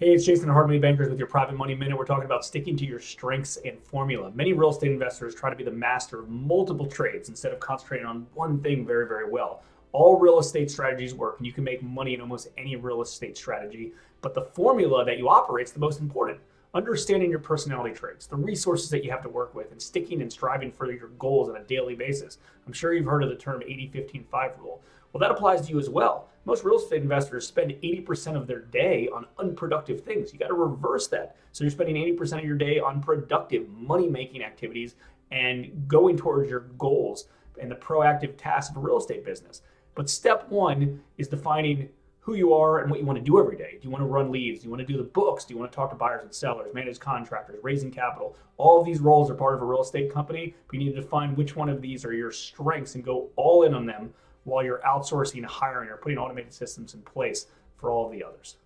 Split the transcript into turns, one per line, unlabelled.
Hey, it's Jason at Hard Money Bankers with your Private Money Minute. We're talking about sticking to your strengths and formula. Many real estate investors try to be the master of multiple trades instead of concentrating on one thing very, very well. All real estate strategies work, and you can make money in almost any real estate strategy, but the formula that you operate is the most important. Understanding your personality traits, the resources that you have to work with, and sticking and striving for your goals on a daily basis. I'm sure you've heard of the term 80-15-5 rule. Well, that applies to you as well. Most real estate investors spend 80% of their day on unproductive things. You got to reverse that. So you're spending 80% of your day on productive money making activities and going towards your goals and the proactive tasks of a real estate business. But step one is defining who you are and what you want to do every day. Do you want to run leads? Do you want to do the books? Do you want to talk to buyers and sellers, manage contractors, raising capital? All of these roles are part of a real estate company, but you need to define which one of these are your strengths and go all in on them while you're outsourcing, hiring, or putting automated systems in place for all of the others.